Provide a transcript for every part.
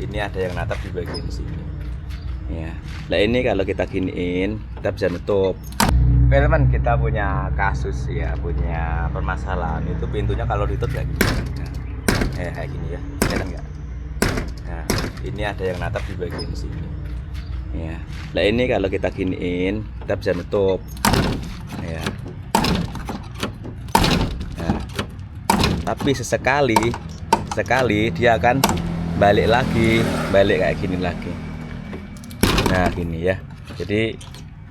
ini ada yang natap di bagian sini ya. Nah ini kalau kita giniin kita bisa nutup. Oke teman, kita punya kasus ya, punya permasalahan itu pintunya kalau ditutup kayak gini. Nah, kayak gini ya, kelihatan nggak? Nah ini ada yang natap di bagian sini ya. Nah ini kalau kita giniin kita bisa nutup ya. Nah, tapi sesekali dia akan balik kayak gini lagi. Nah gini ya, jadi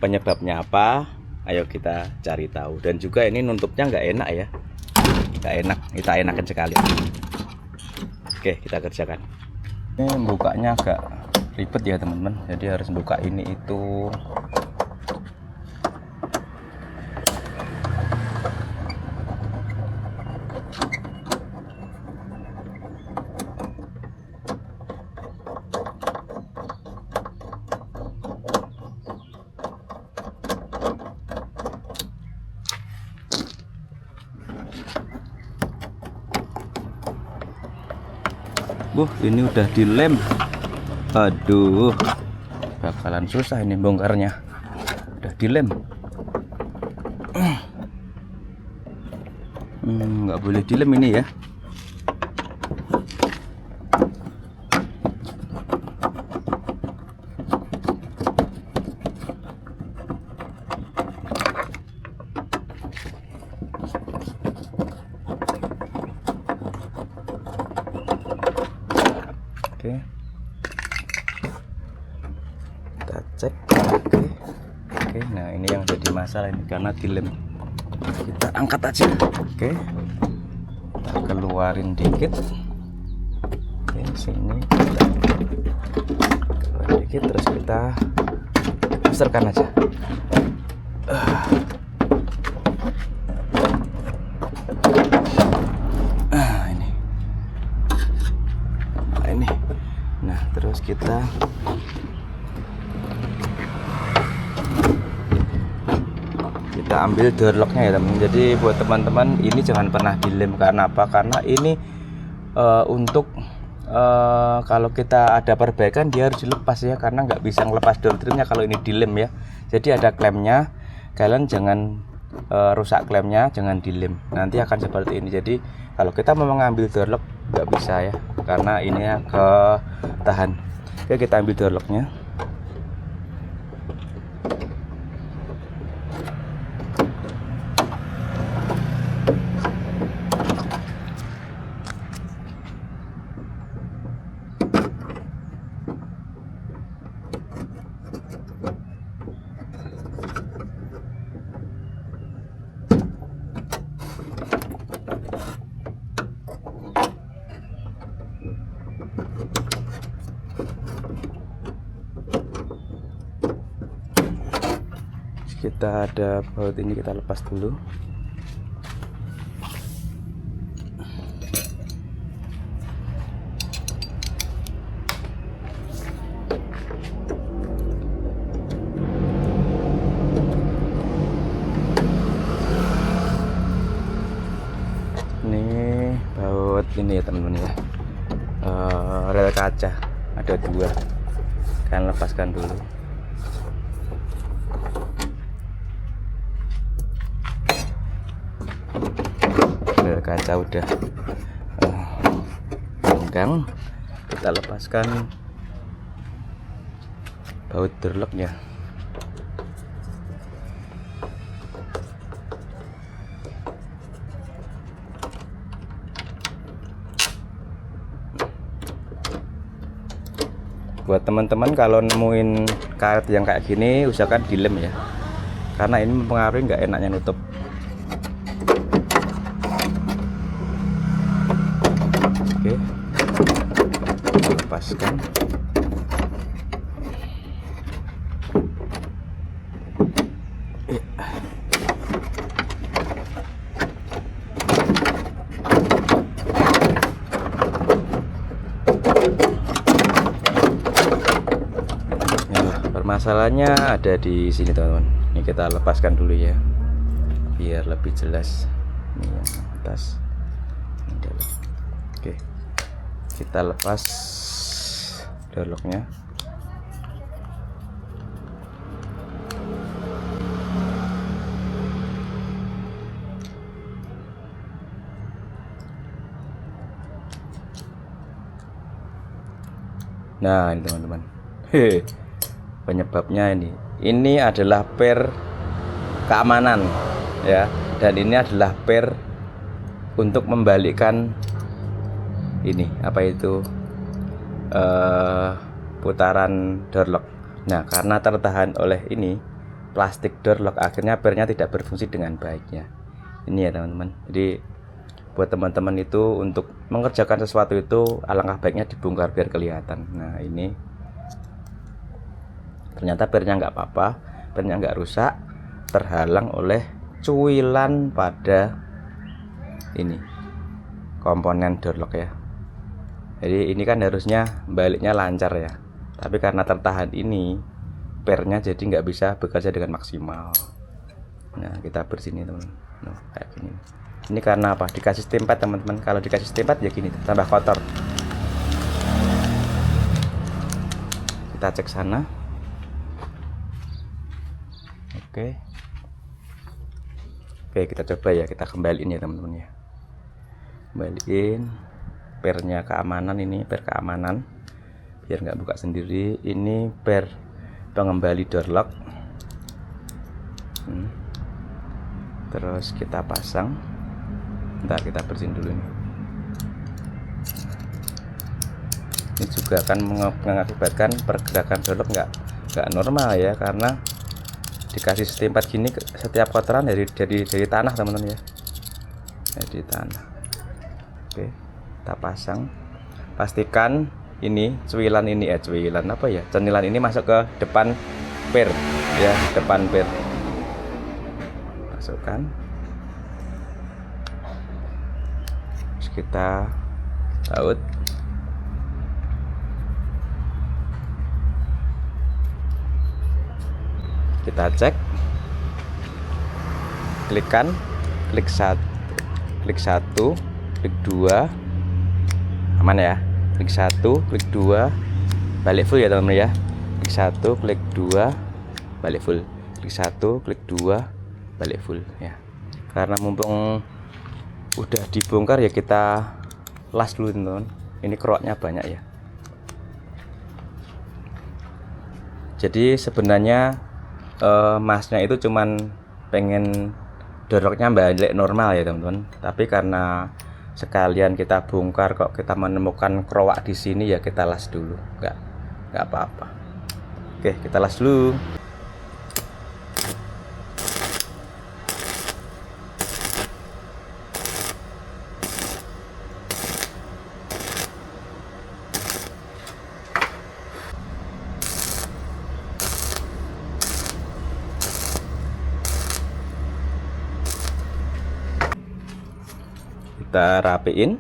penyebabnya apa, ayo kita cari tahu. Dan juga ini nutupnya nggak enak ya, nggak enak, kita enakan sekali. Oke, kita kerjakan. Ini bukanya agak ribet ya teman-teman, jadi harus buka ini itu. Ini udah dilem. Aduh, bakalan susah ini bongkarnya. Udah dilem. Nggak boleh dilem ini ya. Oke, kita cek. Oke, nah ini yang jadi masalah ini karena dilem. Kita angkat aja. Oke, kita keluarin dikit. Oke, sini kita keluarin dikit, terus kita puserkan aja. Ini. Nah, terus kita ambil door locknya ya teman. Jadi buat teman-teman ini jangan pernah dilem. Karena apa? Karena ini untuk kalau kita ada perbaikan dia harus dilepas ya, karena nggak bisa ngelepas door trimnya kalau ini dilem ya. Jadi ada klemnya, kalian jangan rusak klemnya, jangan dilem, nanti akan seperti ini. Jadi kalau kita mau mengambil door lock nggak bisa ya, karena ini ketahan. Oke, kita ambil door locknya. Kita ada baut ini, kita lepas dulu. Ini baut ini ya teman-teman ya, rel kaca ada 2, kalian lepaskan dulu. Kaca udah renggang, kita lepaskan baut door locknya. Buat teman-teman kalau nemuin karet yang kayak gini usahakan dilem ya, karena ini mempengaruhi nggak enaknya nutup. Oke, lepaskan. Permasalahannya ada di sini teman-teman. Ini kita lepaskan dulu ya, biar lebih jelas. Ini yang atas, ini dalam. Oke, kita lepas. door locknya. Nah ini teman-teman, penyebabnya ini adalah per keamanan ya, dan ini adalah per untuk membalikkan ini apa itu putaran door lock. Nah karena tertahan oleh ini plastik door lock, akhirnya pernya tidak berfungsi dengan baiknya. Ini ya teman-teman, jadi buat teman-teman itu untuk mengerjakan sesuatu itu alangkah baiknya dibongkar biar kelihatan. Nah ini ternyata pernya nggak apa-apa, pernya nggak rusak, terhalang oleh cuilan pada ini komponen door lock ya. Jadi ini kan harusnya baliknya lancar ya, tapi karena tertahan ini pernya jadi nggak bisa bekerja dengan maksimal. Nah kita bersihin teman, nah, kayak gini. Ini karena apa? Dikasih stempad teman-teman. Kalau dikasih stempad ya gini, tambah kotor. Kita cek sana. Oke, kita coba ya, kita kembaliin ya teman-teman ya. Kembaliin pernya keamanan, ini per keamanan biar nggak buka sendiri. Ini per pengembali door lock. Terus kita pasang. Bentar, kita bersihin dulu nih. Ini juga akan mengakibatkan pergerakan door lock nggak normal ya, karena dikasih stempad gini setiap kotoran dari tanah teman-teman ya, dari tanah. Oke, kita pasang. Pastikan ini cuilan apa ya, cenilan ini masuk ke depan per ya, depan per. Masukkan. Kita baut, kita cek, klik 1, klik 2, aman ya. Klik 1, klik 2, balik full ya teman-teman ya. Klik 1, klik 2, balik full. Klik 1, klik 2, balik full ya. Karena mumpung udah dibongkar ya, kita las dulu teman-teman. Ini keroknya banyak ya. Jadi sebenarnya masnya itu cuman pengen door locknya balik normal ya teman-teman. Tapi karena sekalian kita bongkar kok kita menemukan kerowak di sini ya, kita las dulu. Nggak apa-apa. Oke, kita las dulu. Kita rapiin.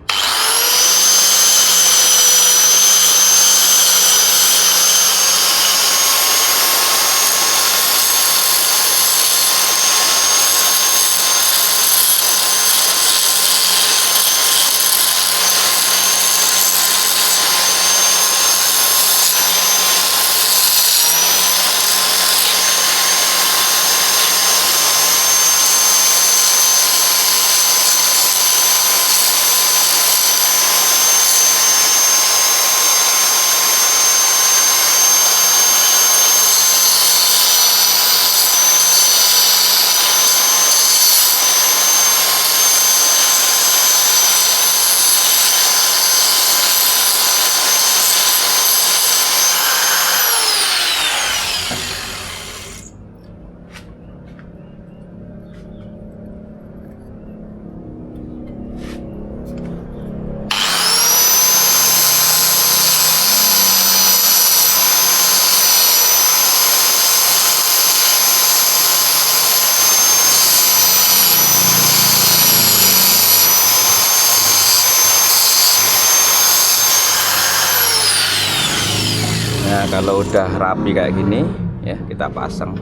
Nah kalau udah rapi kayak gini ya, kita pasang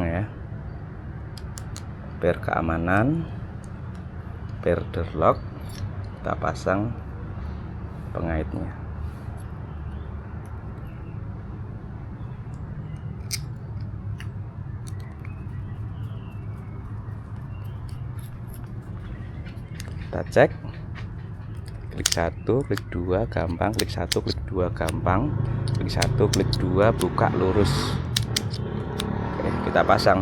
ya, per keamanan, per door lock kita pasang. pengaitnya. Kita cek, klik 1, klik 2 gampang, klik 1, klik 2 gampang, klik 1, klik 2 buka lurus. Oke, kita pasang.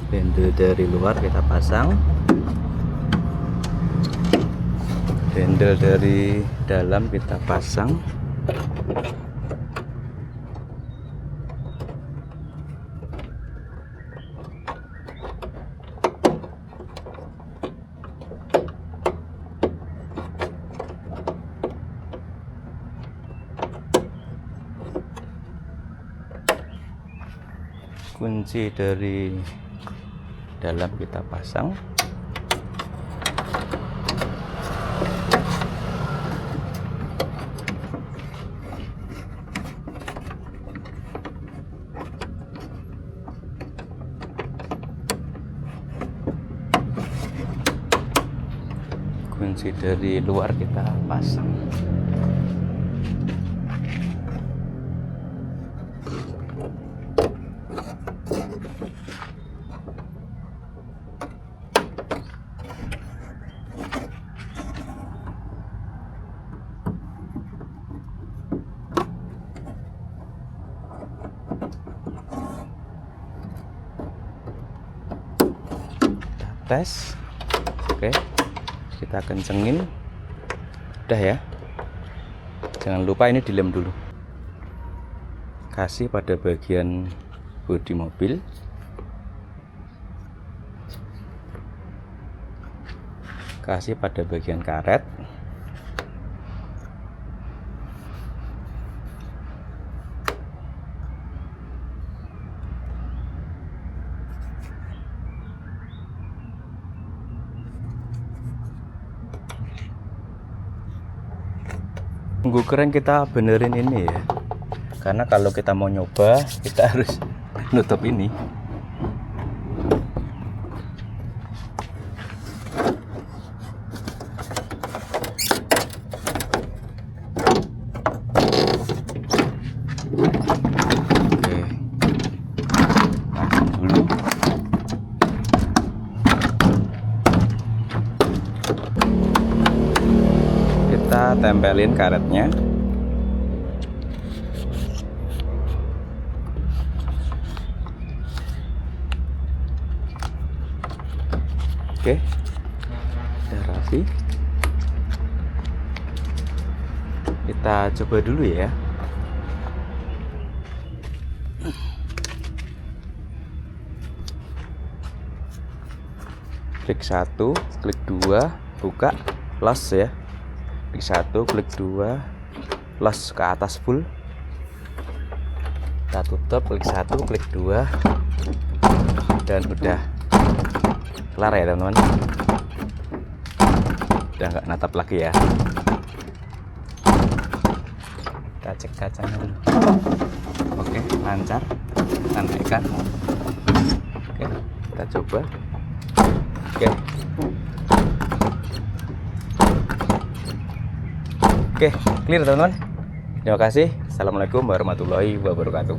Handle dari luar kita pasang, handle dari dalam kita pasang. Kunci dari dalam kita pasang. Kunci dari luar kita pasang. Tes, oke, kita kencengin, udah ya. Jangan lupa ini dilem dulu. Kasih pada bagian bodi mobil, kasih pada bagian karet, tunggu keren kita benerin ini ya, karena kalau kita mau nyoba kita harus nutup ini. Oke, masuk dulu. Kita tempelin karetnya. Oke, udah rapi. Kita coba dulu ya. Klik 1, klik 2, buka, close ya. Klik 1, klik 2, close ke atas full. Kita tutup, klik 1, klik 2, dan udah kelar ya teman-teman. Udah nggak natap lagi ya. Kita cek kacanya dulu. Oke, lancar. Kita naikkan. Oke, kita coba. Oke. Oke, clear teman-teman. Terima kasih. Assalamualaikum warahmatullahi wabarakatuh.